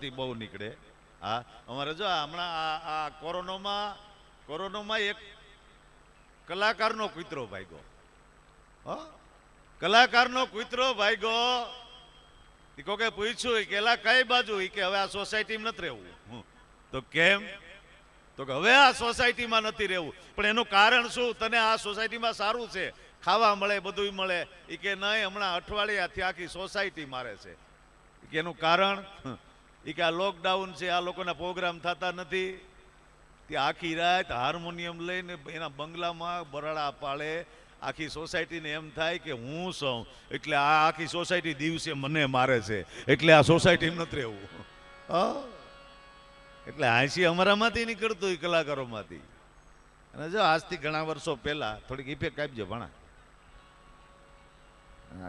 ઘરમાંથી બહુ નીકળે. હા, અમારે જો હમણાં આ કોરોનામાં એક કલાકારનો કૂતરો ભાગ્યો. હો, કલાકારનો કૂતરો ભાગ્યો. કોકે પૂછ્યું કે એલા કઈ બાજુ, કે હવે આ સોસાયટીમાં નથી રહેવું. તો કેમ? તો કે હવે આ સોસાયટીમાં નથી રહેવું. પણ એનું કારણ શું? તને આ સોસાયટીમાં સારું છે, ખાવા મળે, બધું મળે. એ કે નહીં, હમણાં અઠવાડિયાથી આખી સોસાયટી મારે છે. કે એનું કારણ એ કે આ લોકડાઉન છે, આ લોકોના પ્રોગ્રામ થતા નથી. તે આખી રાત હાર્મોનિયમ લઈને એના બંગલામાં બરાડા પાડે. આખી સોસાયટીને એમ થાય કે હું સૌ, એટલે આ આખી સોસાયટી દિવસે મને મારે છે, એટલે આ સોસાયટીમાં નથી રહેવું. એટલે હાંસી અમારામાંથી નીકળતું એ કલાકારોમાંથી. અને જો આજથી ઘણા વર્ષો પહેલા થોડીક ઇફેક્ટ આપજો ભણા.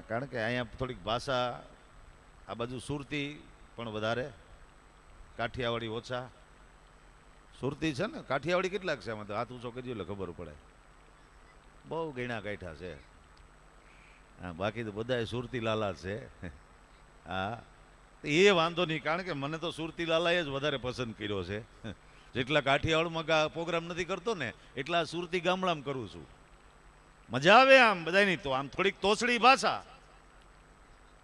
કારણ કે અહીંયા થોડીક ભાષા આ બાજુ સુરતી પણ વધારે, કાઠિયાવાડી ઓછા. સુરતી છે ને, કાઠિયાવાડી કેટલાક છે આમાં? તો હાથ ઊંચો કરજો એટલે ખબર પડે. બહુ ગયણા કાઠા છે. હા, બાકી તો બધા સુરતી લાલા છે. હા, એ વાંધો નહીં, કારણ કે મને તો સુરતી લાલાએ જ વધારે પસંદ કર્યો છે. જેટલા કાઠિયાવાડમાં પ્રોગ્રામ નથી કરતો ને, એટલા સુરતી ગામડામાં કરું છું. મજા આવે આમ બધાની. તો આમ થોડીક તોછડી ભાષા,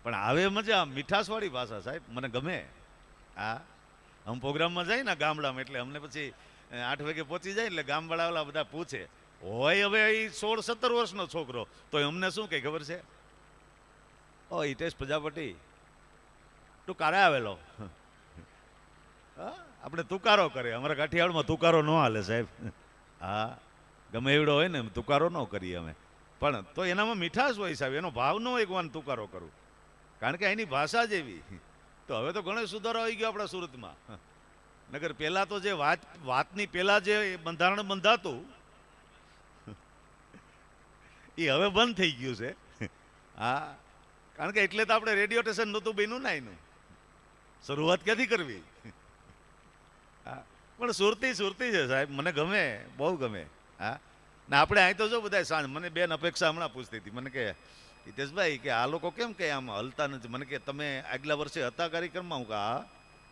પણ આવે મજા, આમ મીઠાશવાળી ભાષા સાહેબ, મને ગમે. હા, આમ પ્રોગ્રામમાં જાય ને ગામડામાં, એટલે અમને પછી 8 વાગે પહોંચી જાય એટલે ગામવાળા બધા પૂછે. હોય હવે એ 16-17 વર્ષનો છોકરો, તો અમને શું કઈ ખબર છે? ઓ હિતેશ પ્રજાપતિ તું કારે આવેલો? આપણે તુકારો કરે. અમારા કાઠિયાવાડમાં તુકારો ન હાલે સાહેબ. હા, ગમે એવડો હોય ને તુકારો ન કરીએ અમે. પણ તો એનામાં મીઠાશ હોય સાહેબ, એનો ભાવ ન હોય કે તુકારો કરું, કારણ કે એની ભાષા જ એવી. તો હવે તો ઘણો સુધારો આવી ગયો આપણા સુરતમાં. નગર પહેલા તો જે વાતની પહેલા જે બંધારણ બંધાતું એ હવે બંધ થઈ ગયું છે. હા, કારણ કે એટલે તો આપણે રેડિયો સ્ટેશન નહોતું બન્યું ને એનું. શરૂઆત ક્યાંથી કરવી? હા, પણ સુરતી છે સાહેબ, મને ગમે, બહુ ગમે. હા, ને આપણે અહીં તો જો બધા સાંજ, મને બેન અપેક્ષા હમણાં પૂછતી હતી, મને કે હિતેશભાઈ કે આ લોકો કેમ કે આમ હલતા નથી? મને કે તમે આગલા વર્ષે હતા કાર્યક્રમમાં? હું કે હા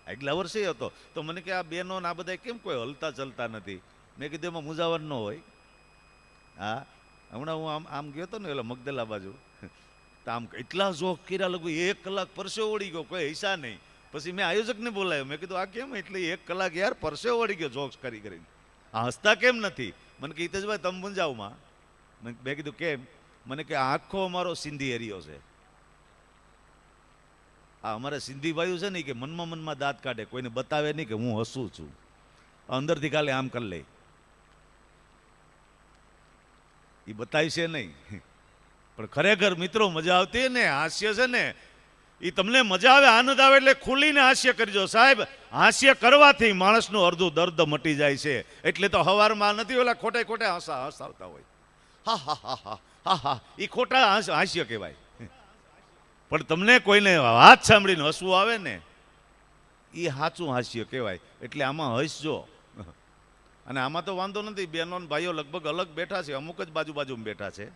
આગલા વર્ષે હતો. તો મને કે આ બેનો આ બધા કેમ કોઈ હલતા ચલતા નથી? મેં કીધું એમાં મુજાવર ન હોય. હા, હમણાં હું આમ ગયો હતો ને એટલે મગદલા બાજુ, તો આમ એટલા જોક કર્યા લોકો, 1 કલાક પરસેવો વળી ગયો, કોઈ હિસા નહીં. પછી મેં આયોજકને બોલાવ્યો, મેં કીધું આ કેમ? એટલે 1 કલાક યાર પરસેવો વળી ગયો જોક્સ કરી કરીને. હસતા કેમ નથી? મને કે હિતેશભાઈ તમે મૂંઝાવમાં. મેં કીધું કેમ? મને કે આખો અમારો સિંધી એરિયો છે. આ અમારે સિંધી ભાઈઓ છે ને કે મનમાં દાંત કાઢે, કોઈને બતાવે નહીં કે હું હસું છું, અંદરથી ખાલી આમ કરી લે. એ બતાવી છે નહીં. પણ ખરેખર મિત્રો મજા આવતી ને, હાસ્ય છે ને એ તમને મજા આવે, આનંદ આવે એટલે ખુલીને હાસ્ય કરજો સાહેબ. હાસ્ય કરવાથી માણસનું અડધું દર્દ મટી જાય છે. એટલે તો હવારમાં નથી ઓલા ખોટે હસાવતા હોય, હા હા હા હા હા હા, એ ખોટા હાસ્ય કહેવાય. પણ તમને કોઈને વાત સાંભળીને હસવું આવે ને, એ સાચું હાસ્ય કહેવાય. એટલે આમાં હસજો. અને આમાં તો વાંધો નથી, બહેનો ભાઈઓ લગભગ અલગ બેઠા છે, અમુક જ બાજુમાં બેઠા છે,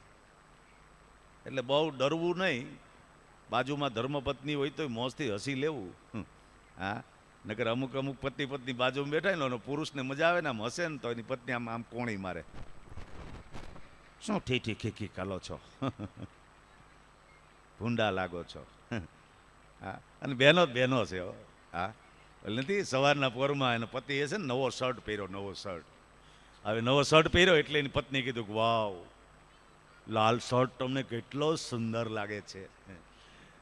એટલે બહુ ડરવું નહીં. બાજુમાં ધર્મપત્ની હોય તો મોજથી હસી લેવું. હા, નકર અમુક પત્ની બાજુમાં બેઠા ને પુરુષને મજા આવે ને આમ હસે ને, તો એની પત્ની આમ કોણી મારે, શું ઠીઠી ખીખી કાલો છો, ભૂંડા લાગો છો. હા, અને બહેનો છે. હા, એટલે નથી સવારના પોરમાં એનો પતિ એ છે ને નવો શર્ટ પહેર્યો, હવે નવો શર્ટ પહેર્યો એટલે એની પત્ની કીધું કે વાવ લાલ શર્ટ તમને કેટલો સુંદર લાગે છે.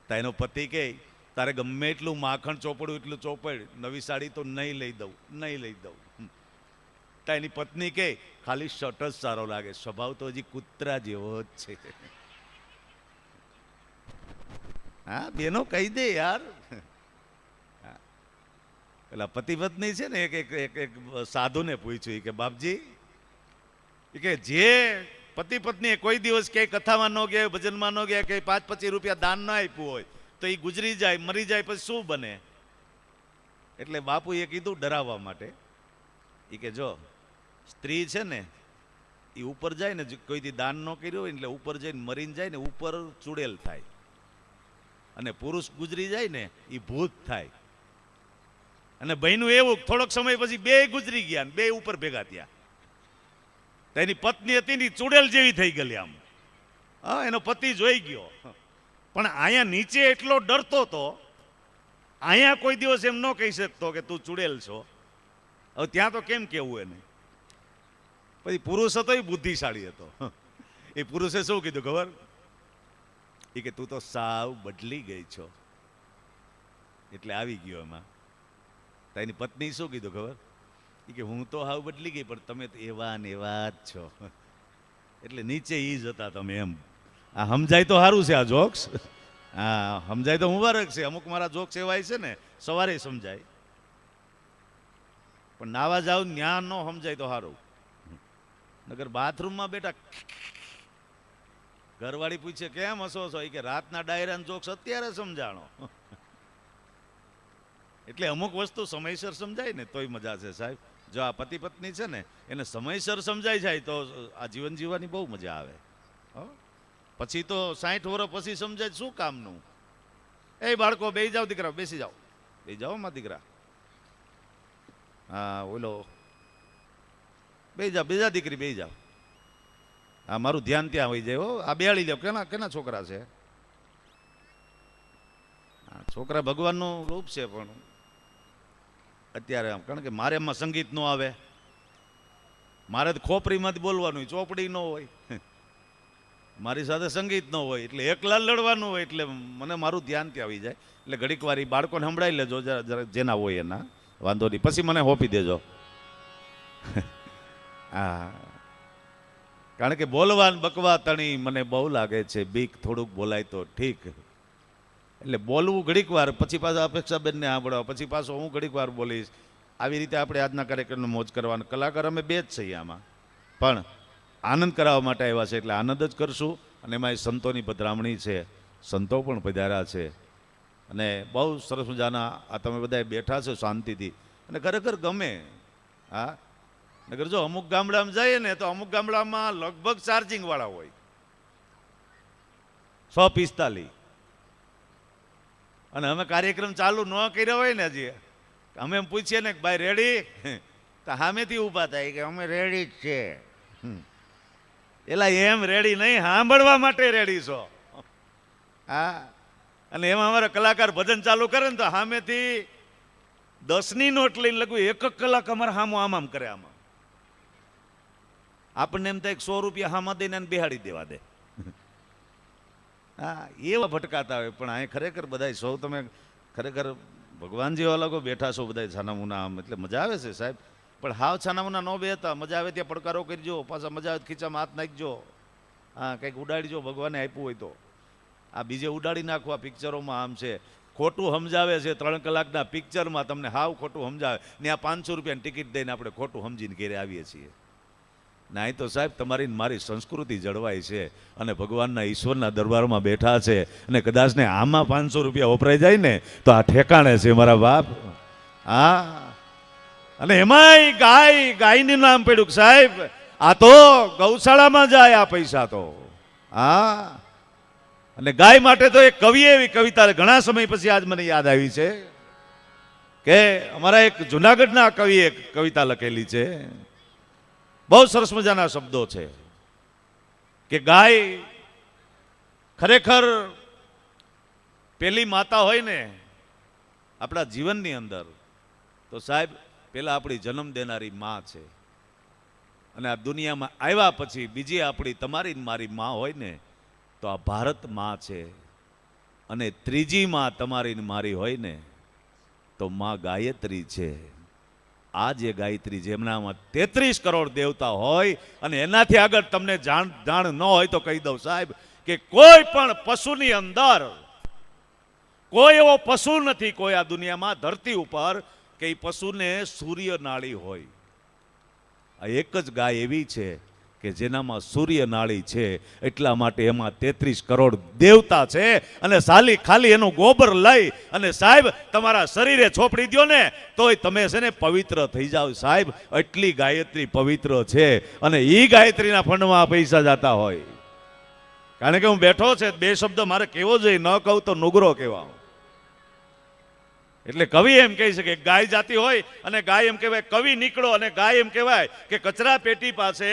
તો એનો પતિ કહે તારે ગમે એટલું માખણ ચોપડું એટલું ચોપડ, નવી સાડી તો નહીં લઈ દઉં. તો એની પત્ની કહે ખાલી શર્ટ જ સારો લાગે, સ્વભાવ તો હજી કૂતરા જેવો જ છે. હા, બેનો કહી દે યાર. પેલા પતિ પત્ની છે ને એક સાધુને પૂછ્યું કે બાપજી કે જે પતિ પત્ની કોઈ દિવસ ક્યાંય કથામાં ન ગયા, ભજનમાં ન ગયા, કે 5-25 રૂપિયા દાન ના આપ્યું હોય તો એ ગુજરી જાય, મરી જાય, પછી શું બને? એટલે બાપુએ કીધું ડરાવવા માટે, એ કે જો સ્ત્રી છે ને એ ઉપર જાય ને, કોઈથી દાન ન કર્યું હોય એટલે ઉપર જઈને મરીને જાય ને ઉપર ચૂડેલ થાય, અને પુરુષ ગુજરી જાય ને એ ભૂત થાય. અને બહેનું એવું થોડોક સમય પછી બે ગુજરી ગયા ને બે ઉપર ભેગા થયા. તેની પત્ની હતી ને ચૂડેલ જેવી થઈ ગયેલી આમ. હા, એનો પતિ જોઈ ગયો, પણ અહીંયા નીચે એટલો ડરતો હતો, અહીંયા કોઈ દિવસ એમ ન કહી શકતો કે તું ચૂડેલ છો. હવે ત્યાં તો કેમ કેવું એને? પછી પુરુષ હતો એ બુદ્ધિશાળી હતો. એ પુરુષે શું કીધું ખબર? એ કે તું તો સાવ બદલી ગઈ છો. એટલે આવી ગયો એમાં. તો એની પત્ની શું કીધું ખબર? એ કે હું તો હાવ બદલી ગઈ, પણ તમે તો એવા ને એવા જ છો. એટલે નીચે ઈ જ હતા તમે એમ. આ સમજાય તો સારું છે આ જોક્સ. હા, સમજાય તો મુબારક છે. અમુક મારા જોક્સ એવાય છે ને સવારે સમજાય, પણ નાવા જાવ ન્યા ન સમજાય તો સારું. નગર બાથરૂમમાં બેઠા ઘરવાળી પૂછે કેમ હસો છો? કે રાતના ડાયરાના જોક્સ અત્યારે સમજાણો. એટલે અમુક વસ્તુ સમયસર સમજાય ને તોય મજા છે સાહેબ. જો આ પતિ પત્ની છે ને એને સમયસર સમજાઈ જાય તો આ જીવન જીવવાની બહુ મજા આવે. પછી તો 60 વર્ષ પછી સમજાય શું કામનું? એ બાળકો બેસી જાઓ, દીકરા બેસી જાઓ, બેસી જાઓ માં દીકરા. હા ઓલો બેસી જાઓ, બીજા દીકરી બેસી જાઓ. હા, મારું ધ્યાન ત્યાં હોઈ જાય. હો, આ બેહાડી જાઓ. કેના કેના છોકરા છે? હા, છોકરા ભગવાનનું રૂપ છે, પણ અત્યારે આમ કારણ કે મારે એમાં સંગીત ન આવે. મારે તો ખોપરીમાંથી બોલવાનું, ચોપડી ન હોય, મારી સાથે સંગીત ન હોય, એટલે એકલા લડવાનું હોય, એટલે મને મારું ધ્યાન ત્યાં આવી જાય. એટલે ઘડીક વાર બાળકોને સંભળાવી લેજો જરા જેના હોય એના, વાંધો નહીં, પછી મને હોપી દેજો. હા, કારણ કે બોલવા બકવા તણી મને બહુ લાગે છે બીક. થોડુંક બોલાય તો ઠીક. એટલે બોલવું ઘડીક વાર, પછી પાછા અપેક્ષાબેનને સાંભળવા, પછી પાછો હું ઘડીક વાર બોલીશ. આવી રીતે આપણે આજના કાર્યક્રમનો મોજ કરવાનો. કલાકાર અમે બે જ છીએ આમાં, પણ આનંદ કરાવવા માટે આવ્યા છે એટલે આનંદ જ કરશું. અને એમાં સંતોની પધરામણી છે, સંતો પણ પધાર્યા છે, અને બહુ સરસ મજાના આ તમે બધા બેઠા છો શાંતિથી, અને ખરેખર ગમે. હા, નગર જો અમુક ગામડામાં જઈએ ને તો અમુક ગામડામાં લગભગ ચાર્જિંગ વાળા હોય 145, અને અમે કાર્યક્રમ ચાલુ ન કર્યો હોય ને હજી, અમે એમ પૂછીએ ને કે ભાઈ રેડી? તો સામેથી ઊભા થાય કે અમે રેડી જ છે. એલા એમ રેડી નહીં, સાંભળવા માટે રેડી છો. હા, અને એમાં અમારા કલાકાર ભજન ચાલુ કરે ને તો સામેથી 10ની નોટ લઈને લગભગ 1 કલાક અમારે સામો આમ કરે. આમાં આપણને એમ થાય 100 રૂપિયા સામા દઈને બેહાડી દેવા દે. હા, એવા ભટકાતા હોય. પણ અહીં ખરેખર બધા સૌ તમે ખરેખર ભગવાન જેવા લોકો બેઠા છો બધા છાનામુના આમ, એટલે મજા આવે છે સાહેબ. પણ હાવ છાનામુના ન બેહતા, મજા આવે ત્યાં પડકારો કરજો, પાછા મજા આવે ખીચામાં હાથ નાખજો. હા, કંઈક ઉડાડજો ભગવાને આપ્યું હોય તો. આ બીજે ઉડાડી નાખવા પિક્ચરોમાં આમ છે, ખોટું સમજાવે છે. 3 કલાકના પિક્ચરમાં તમને હાવ ખોટું સમજાવે ને આ 500 રૂપિયાની ટિકિટ દઈને આપણે ખોટું સમજીને ઘેરે આવીએ છીએ. નહીં તો સાહેબ તમારી મારી સંસ્કૃતિ જળવાય છે, અને ભગવાનના ઈશ્વરના દરબારમાં બેઠા છે, અને કદાચ ને આમાં 500 રૂપિયા વપરાઈ જાય ને તો આ ઠેકાણે છે મારા બાપ. હા, અને એમાંય ગાયનું નામ પડ્યું સાહેબ. આ તો ગૌશાળામાં જાય આ પૈસા તો. હા, અને ગાય માટે તો એક કવિએ એવી કવિતા ઘણા સમય પછી આજ મને યાદ આવી છે કે અમારા એક જુનાગઢના કવિએ કવિતા લખેલી છે. બહુ સરસ મજાના શબ્દો છે કે ગાય ખરેખર પેલી માતા હોય ને આપણા જીવનની અંદર, તો સાહેબ પેલા આપણી જન્મ દેનારી માં છે. અને આ દુનિયામાં આવ્યા પછી બીજી આપણી તમારી મારી માં હોય ને તો આ ભારત માં છે. અને ત્રીજી માં તમારી મારી હોય ને તો માં ગાયત્રી છે. આ જે ગાયત્રી, જેમનામાં 33 કરોડ દેવતા હોય, અને એનાથી આગળ તમને જાણ ન હોય તો કહી દઉં સાહેબ કે કોઈ પણ પશુની અંદર કોઈ એવો પશુ નથી કોઈ આ દુનિયામાં ધરતી ઉપર કે એ પશુને સૂર્ય નાળી હોય. આ એક જ ગાય એવી છે કે જેનામાં સૂર્ય નાળી છે. એટલા માટે એમાં 33 કરોડ દેવતા છે. અને ખાલી એનું ગોબર લઈ અને સાહેબ તમારા શરીરે છોપડી દો ને તોય તમે છે ને પવિત્ર થઈ જાઓ સાહેબ. એટલી ગાયત્રી પવિત્ર છે, અને એ ગાયત્રીના ફંડમાં પૈસા જતા હોય. કારણ કે હું બેઠો છે, 2 શબ્દ મારે કેવો જોઈએ, ન કહું તો નુગરો કહેવા. એટલે કવિ એમ કહી શકે ગાય જાતી હોય અને ગાય એમ કહેવાય કવિ નીકળો અને ગાય એમ કહેવાય કે કચરા પેટી પાસે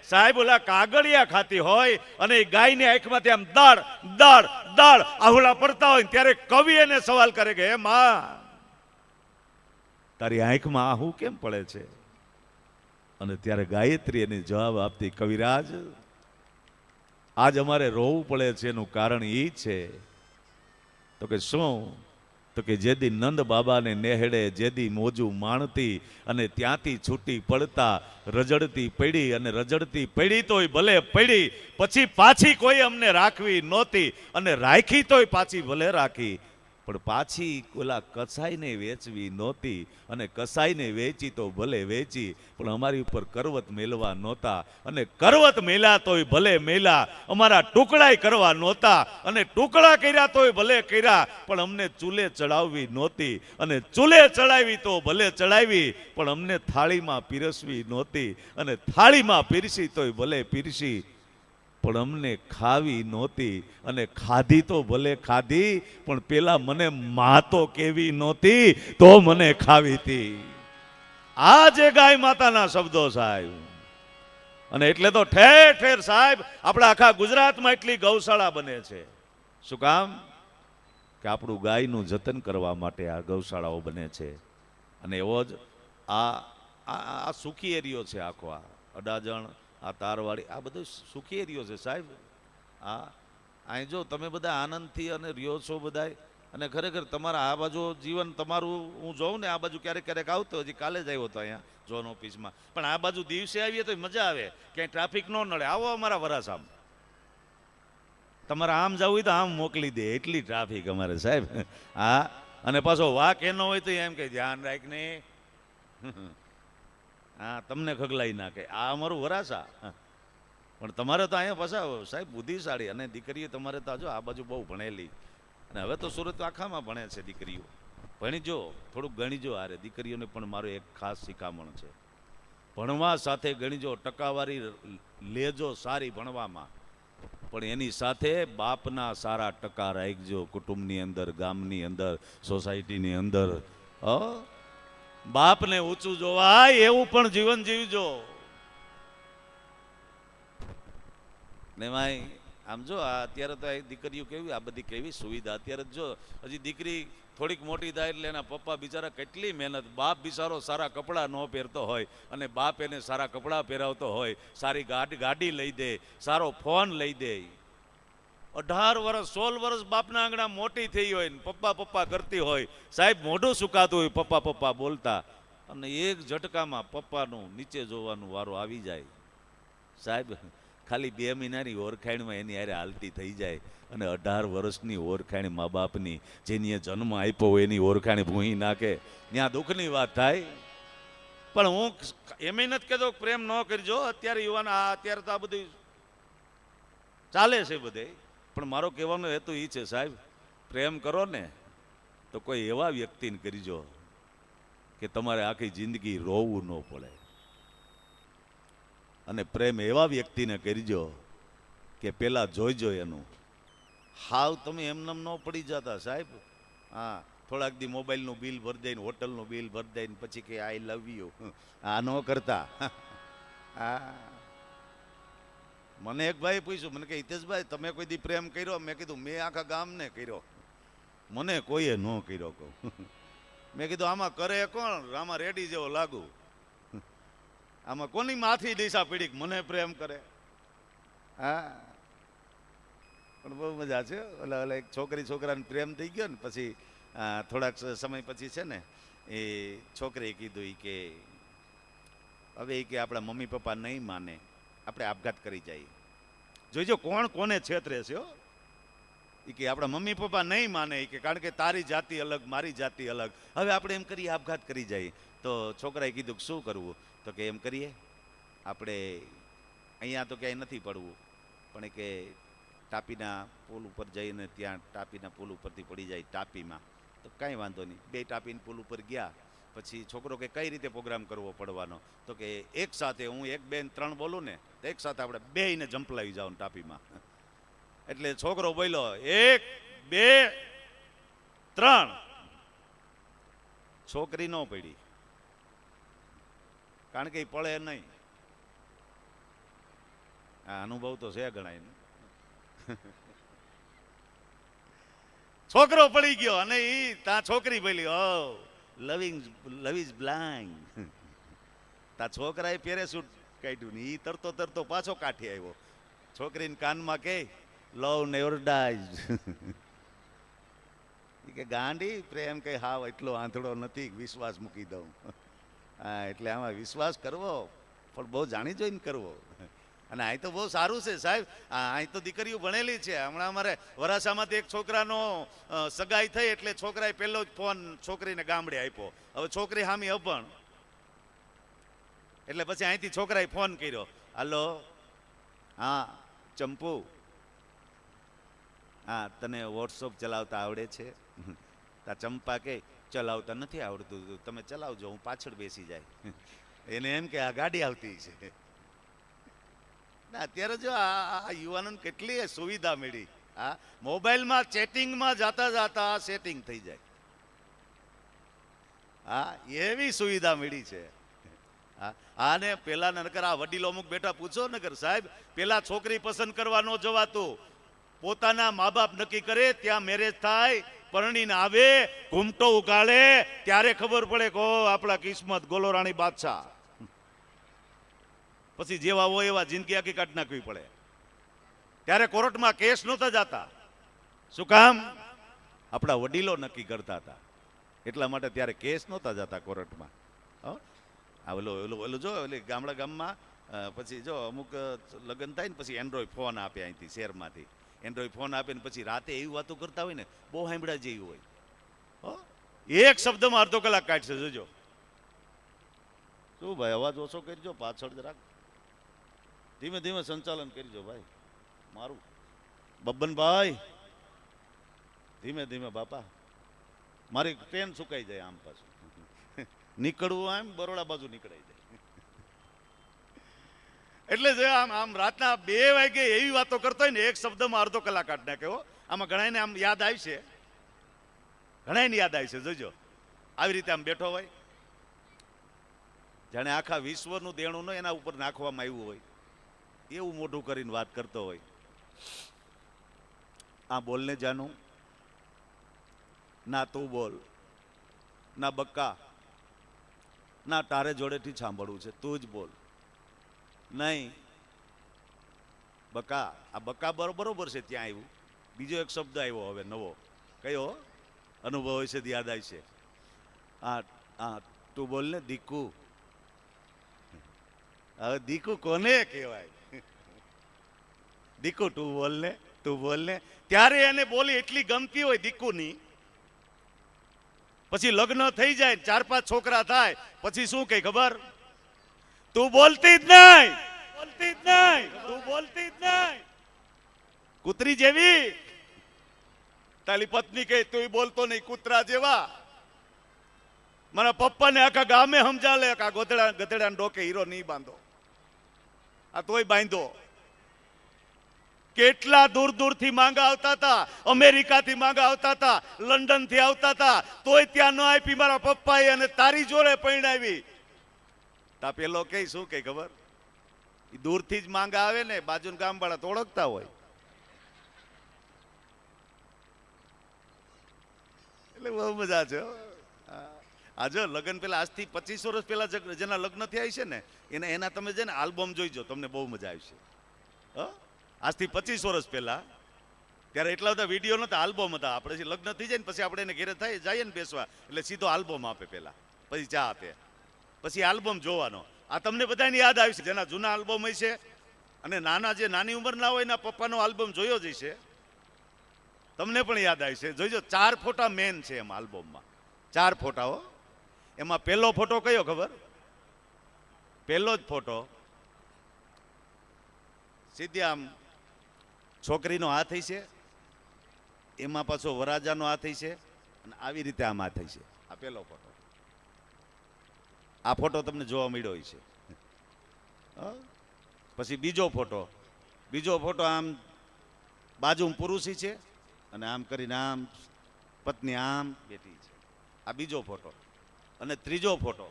સાહેબ ઓલા કાગળિયા ખાતી હોય અને એ ગાયની આંખમાંથી આમ દાળ દાળ દાળ આહુડા પડતા હોય ત્યારે કવિ એને સવાલ કરે કે હે માં તારી આંખમાં આહુ કેમ પડે છે? અને ત્યારે ગાયત્રી એને જવાબ આપતી, કવિરાજ આજ અમારે રોવું પડે છે એનું કારણ એ છે તો કે શું? તો કે જેદી નંદ બાબાને નેહડે જેદી મોજું માણતી અને ત્યાંથી છૂટી પડતા રજડતી પડી અને રજડતી પડી તોય ભલે પડી પછી પાછી કોઈ અમને રાખવી નહોતી અને રાખી તોય પાછી ભલે રાખી પણ પાછી ઓલા કસાઈને વેચવી નહોતી અને કસાઈને વેચી તો ભલે વેચી પણ અમારી ઉપર કરવત મેલવા નહોતા અને કરવત મેલ્યા તોય ભલે મેલ્યા અમારા ટુકડાય કરવા નહોતા અને ટુકડા કર્યા તોય ભલે કર્યા પણ અમને ચૂલે ચડાવવી નહોતી અને ચૂલે ચડાવી તો ભલે ચડાવી પણ અમને થાળીમાં પીરસવી નહોતી અને થાળીમાં પીરસી તોય ભલે પીરસી પણ અમને ખાવી નહોતી અને ખાધી તો ભલે ખાધી પણ પેલા મને માં તો કેવી નહોતી તો મને ખાવી હતી. આ જે ગાય માતાના શબ્દો સાહેબ. અને એટલે તો ઠેર ઠેર સાહેબ આપણા આખા ગુજરાતમાં એટલી ગૌશાળા બને છે. શું કામ? કે આપણું ગાયનું જતન કરવા માટે આ ગૌશાળાઓ બને છે. અને એવો જ આ સુખી એરિયો છે આખો, આ અડાજણ, આ તારવાડી, આ બધો સુખી એરિયો છે સાહેબ. અહીં જો તમે બધા આનંદથી અને રહ્યો છો બધાય અને ખરેખર તમારા આ બાજુ જીવન તમારું હું જોઉં ને આ બાજુ ક્યારેક ક્યારેક આવતો, હજી કાલે જ આવ્યો હતો અહીંયા ઝોન ઓફિસમાં, પણ આ બાજુ દિવસે આવીએ તો મજા આવે, ક્યાંય ટ્રાફિક ન નડે. આવો અમારા વરાસામ, તમારે આમ જવું હોય તો આમ મોકલી દે એટલી ટ્રાફિક અમારે સાહેબ. હા, અને પાછો વાક એનો હોય તો એમ કે ધ્યાન રાખ ને હા તમને ખગલાઈ નાખે. આ અમારું વરાસા. પણ તમારે તો અહીંયા પાછા સાહેબ બુદ્ધિશાળી અને દીકરીઓ તમારે તો જો આ બાજુ બહુ ભણેલી અને હવે તો સુરત આખામાં ભણે છે દીકરીઓ. ભણીજો, થોડુંક ગણીજો. આરે દીકરીઓને પણ મારો એક ખાસ શિખામણ છે, ભણવા સાથે ગણીજો, ટકાવારી લેજો સારી ભણવામાં, પણ એની સાથે બાપના સારા ટકા રાખજો. કુટુંબની અંદર, ગામની અંદર, સોસાયટીની અંદર બાપને ઊંચું જોવાય એવું પણ જીવન જીવજો. ને ભાઈ આમ જો અત્યારે તો દીકરીઓ કેવી, આ બધી કેવી સુવિધા અત્યારે જો. હજી દીકરી થોડીક મોટી થાય એટલે એના પપ્પા બિચારા કેટલી મહેનત, બાપ બિચારો સારા કપડાં ન પહેરતો હોય અને બાપ એને સારા કપડાં પહેરાવતો હોય, સારી ગાડી લઈ દે, સારો ફોન લઈ દે. 18 વર્ષ 16 વર્ષ બાપના આંગણા મોટી થઈ હોય ને પપ્પા પપ્પા કરતી હોય, સાહેબ મોઢું સુકાતું હોય પપ્પા પપ્પા બોલતા, અને એક ઝટકામાં પપ્પાનું નીચે જોવાનું વારો આવી જાય સાહેબ. ખાલી 2 મહિનાની ઓરખાણમાં એની હારે હાલતી થઈ જાય અને 18 વર્ષની ઓરખાણ મા બાપની, જેની જન્મ આપ્યો હોય એની ઓરખાણ ભૂંઈ નાખે, ત્યાં દુઃખની વાત થાય. પણ હું એમ નથી કહેતો પ્રેમ ન કરજો. અત્યારે યુવાન અત્યારે તો આ બધું ચાલે છે બધે, પણ મારો કહેવાનો હેતુ એ છે સાહેબ, પ્રેમ કરો ને તો કોઈ એવા વ્યક્તિને કરજો કે તમારે આખી જિંદગી રોવું ન પડે. અને પ્રેમ એવા વ્યક્તિને કરજો કે પેલા જોઈજો એનું. હાવ તમે એમને ન પડી જતા સાહેબ. હા, થોડાક દી મોબાઈલનું બિલ ભરી દઈને, હોટલનું બિલ ભરી દઈને પછી કે આઈ લવ યુ, આ ન કરતા. હા, મને એક ભાઈ પૂછ્યું, મને કે હિતેશભાઈ તમે કોઈ દી પ્રેમ કર્યો? મેં કીધું મેં આખા ગામને કર્યો, મને કોઈએ ન કર્યો. કહું મેં કીધું આમાં કરે કોણ? આમાં રેડી જેવો લાગુ, આમાં કોની માથી દિશા પીડી મને પ્રેમ કરે? હા, પણ બહુ મજા છે. ઓલા એક છોકરાને પ્રેમ થઈ ગયો ને પછી થોડાક સમય પછી છે ને એ છોકરીએ કીધું કે હવે કે આપણા મમ્મી પપ્પા નહીં માને, આપણે આપઘાત કરી જઈએ. જોઈજો કોણ કોને છેતરે છે. એ કે આપણા મમ્મી પપ્પા નહીં માને, કે કારણ કે તારી જાતિ અલગ, મારી જાતિ અલગ, હવે આપણે એમ કરીએ આપઘાત કરી જઈએ. તો છોકરાએ કીધું કે શું કરવું? તો કે એમ કરીએ આપણે અહીંયા તો ક્યાંય નથી પડવું, પણ કે ટાપીના પુલ ઉપર જઈને ત્યાં ટાપીના પુલ ઉપરથી પડી જાય ટાપીમાં, તો કાંઈ વાંધો નહીં. 2 ટાપીના પુલ ઉપર ગયા. પછી છોકરો કે કઈ રીતે પ્રોગ્રામ કરવો પડવાનો? તો કે એક સાથે હું 1 2 3 બોલું ને તો એક સાથે આપણે બેયને જંપલાવી જાવ ટાપીમાં. એટલે છોકરો બોલ્યો 1 2 3, છોકરી ન પડી, કારણ કે એ પડે નહીં. આ અનુભવ તો છે ગણાય ને. છોકરો પડી ગયો અને ઈ ત્યાં છોકરી પેલી લવ ઇઝ બ્લાઇન્ડ. તા છોકરાએ પેરેશૂટ કાઢ્યું ને ઈ તરતો તરતો પાછો કાઠી આવ્યો. છોકરીને કાનમાં કે લવ નેવર ડાઈઝ. કે ગાંડી પ્રેમ કઈ હાવ એટલો આંધળો નથી, વિશ્વાસ મૂકી દઉં. હા, એટલે આમાં વિશ્વાસ કરવો પણ બહુ જાણી જોઈને કરવો. અને અહીં તો બહુ સારું છે સાહેબ, અહીં તો દીકરીઓ ભણેલી છે. હમણાં અમારે વરાછામાંથી એક છોકરાનો સગાઈ થઈ એટલે છોકરાએ પહેલો જ ફોન છોકરીને ગામડે આપ્યો. હવે છોકરી હામી અભણ એટલે પછી અહીંથી છોકરાએ ફોન કર્યો, હાલો હા ચંપુ, હા તને વોટ્સઅપ ચલાવતા આવડે છે? તા ચંપા કે ચલાવતા નથી આવડતું, તમે ચલાવજો હું પાછળ બેસી જાય. એને એમ કે આ ગાડી આવતી છે. ના અત્યારે જો આ યુવાનોને કેટલી સુવિધા મળી. હા, મોબાઈલમાં ચેટિંગમાં જાતા જાતા સેટિંગ થઈ જાય. હા, એવી સુવિધા મળી છે. હા, આને પેલા નકર આ વડીલો અમુક બેઠા પૂછો નકર સાહેબ, પેલા છોકરી પસંદ કરવા ન જવાતું. પોતાના મા બાપ નક્કી કરે ત્યાં મેરેજ થાય, પરણીને આવે, ઘૂમટો ઉગાડે ત્યારે ખબર પડે કે આપણા કિસ્મત ગોલોરાણી બાદશાહ. પછી જેવા હોય એવા જિંદગી આખી કાઢ નાખવી પડે. ત્યારે કોર્ટમાં કેસ નહોતા જતા. શું કામ? આપણા વડીલો નક્કી કરતા હતા એટલા માટે ત્યારે કેસ નહોતા જતા કોર્ટમાં. ઓલું જો ઓલી ગામમાં પછી જો અમુક લગ્ન થાય ને પછી એન્ડ્રોઈડ ફોન આપે અહીંથી શહેરમાંથી. એન્ડ્રોઈડ ફોન આપે ને પછી રાતે એવી વાતો કરતા હોય ને બહુ સાંભળ્યા જેવી હોય. એક શબ્દમાં અડધો કલાક કાઢશે જોજો. શું ભાઈ અવાજ ઓછો કરજો, પાછળ જરાક ધીમે ધીમે સંચાલન કરજો ભાઈ મારું. બબ્બનભાઈ ધીમે ધીમે બાપા, મારી ટ્રેન સુકાઈ જાય આમ પાછું. નીકળવું આમ બરોડા બાજુ નીકળાઈ જાય. એટલે જો આમ રાતના 2 વાગે એવી વાતો કરતો હોય ને એક શબ્દમાં અડધો કલાક કાઢ નાખ્યો. આમાં ઘણાને આમ યાદ આવશે, ઘણાને યાદ આવશે જોજો. આવી રીતે આમ બેઠો હોય જાણે આખા વિશ્વનું દેણું ન એના ઉપર નાખવામાં આવ્યું હોય એવું મોઢું કરીને વાત કરતો હોય. આ બોલને જાનું, ના તું બોલ, ના બક્કા, ના તારે જોડેથી સાંભળવું છે, તું જ બોલ. નહીં બકા, આ બકા બરોબર છે ત્યાં આવ્યું. બીજો એક શબ્દ આવ્યો હવે નવો, કયો અનુભવ હોય છે યાદ આવશે. હા તું બોલ ને દીકુ. હવે દીકુ કોને કહેવાય? દીકુ તું બોલ ને, તું બોલ ને. ત્યારે એને બોલી એટલી ગમતી હોય દીકુની. પછી લગ્ન થઈ જાય, 4-5 છોકરા થાય પછી શું કઈ ખબર? તું બોલતી જ નહીં, બોલતી જ નહીં, તું બોલતી જ નહીં. કૂતરી જેવી. તારી પત્ની કહે તું બોલતો નહીં કૂતરા જેવા. મારા પપ્પાને આખા ગામે સમજાવે કે આ ગધેડાને ડોકે હીરો નહીં બાંધો, આ તોય બાંધો. કેટલા દૂર દૂરથી માંગા આવતા હતા, અમેરિકાથી માંગા આવતા હતા, લંડનથી આવતા હતા, તોય ત્યાં ન આપી મારા પપ્પાએ અને તારી જોડે પરણાવી. તા પેલો કે શું કે ખબર? દૂરથી જ માંગા આવે ને બાજુના ગામ વાળા તો ઓળખતા હોય એટલે બહુ મજા છે. આજો લગ્ન પેલા આજથી 25 વર્ષ પહેલા જેના લગ્ન થયા છે ને એના તમે છે ને આલ્બમ જોઈજો, તમને બહુ મજા આવશે. આજથી 25 વર્ષ પહેલા ત્યારે એટલા બધા વિડીયો નતા, આલ્બમ હતા. આપણે લગ્ન થઈ જાય ને પછી આપણે એને ઘેરે થાય જઈએ ને બેસવા એટલે સીધો આલ્બમ આપે પહેલા, પછી ચા આપે, પછી આલ્બમ જોવાનો. આ તમને બધાને યાદ આવશે જેના જૂના આલ્બમ હોય છે અને નાના જે નાની ઉંમરના હોય એના પપ્પાનો આલ્બમ જોયો જ છે, તમને પણ યાદ આવશે. જોઈજો 4 ફોટા મેન છે એમ આલ્બમમાં, 4 ફોટાઓ. એમાં પહેલો ફોટો કયો ખબર? પહેલો જ ફોટો સીધી આમ છોકરીનો હાથ છે, એમાં પાછો વરાજાનો હાથ છે અને આવી રીતે આમ હાથ છે. આ પહેલો ફોટો. આ ફોટો તમને જોવા મળ્યો છે. પછી બીજો ફોટો આમ બાજુ પુરુષી છે અને આમ કરીને આમ પત્ની આમ બેઠી છે. આ બીજો ફોટો. અને ત્રીજો ફોટો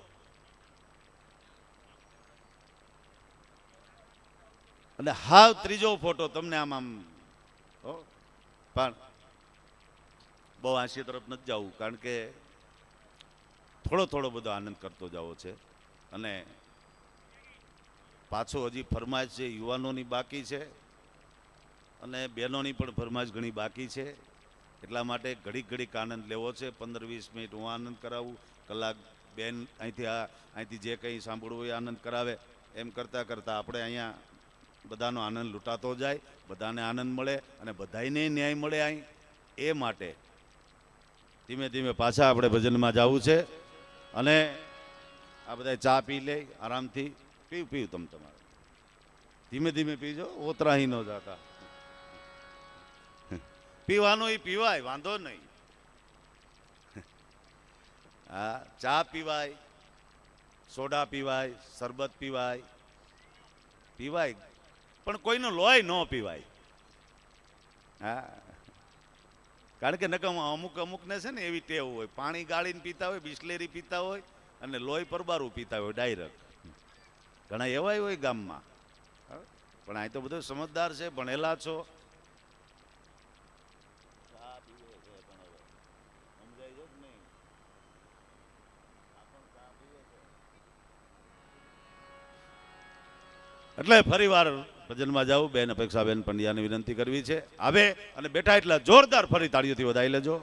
અને હાવ ત્રીજો ફોટો તમને આમ હો, પણ બહુ હાંસી તરફ નથી જવું, કારણ કે થોડો થોડો બધો આનંદ કરતો જવો છે. અને પાછો હજી ફરમાઈશ છે યુવાનોની બાકી છે અને બહેનોની પણ ફરમાઈશ ઘણી બાકી છે. એટલા માટે ઘડીક ઘડીક આનંદ લેવો છે. 15-20 મિનિટ હું આનંદ કરાવું, કલાક બેન અહીંથી જે કંઈ સાંભળવું હોય આનંદ કરાવે. એમ કરતાં કરતાં આપણે અહીંયા બધાનો આનંદ લૂંટાતો જાય, બધાને આનંદ મળે અને બધાને ન્યાય મળે અહીં. એ માટે ધીમે ધીમે પાછા આપણે ભજનમાં જવું છે. અને આ બધા ચા પી લે આરામથી. પીવું તમે તમારે ધીમે ધીમે પીજો, ઓતરાહી ન જાતા. પીવાનું એ પીવાય, વાંધો નહીં. હા, ચા પીવાય, સોડા પીવાય, શરબત પીવાય, પણ કોઈનું લોહી ન પીવાય. હા, કારણ કે નકમ અમુકને છે ને એવી ટેવ હોય, પાણી ગાળીને પીતા હોય, બિસ્લેરી પીતા હોય અને લોહી પરબારું પીતા હોય ડાયરેક્ટ. ઘણા એવાય હોય ગામમાં, પણ અહીં તો બધું સમજદાર છે, ભણેલા છો. એટલે ફરી વાર ભજનમાં જાઉં. બેન અપેક્ષાબેન પંડ્યાને વિનંતી કરવી છે આવે અને બેઠા એટલા જોરદાર ફરી તાળીઓથી વધાવી લેજો.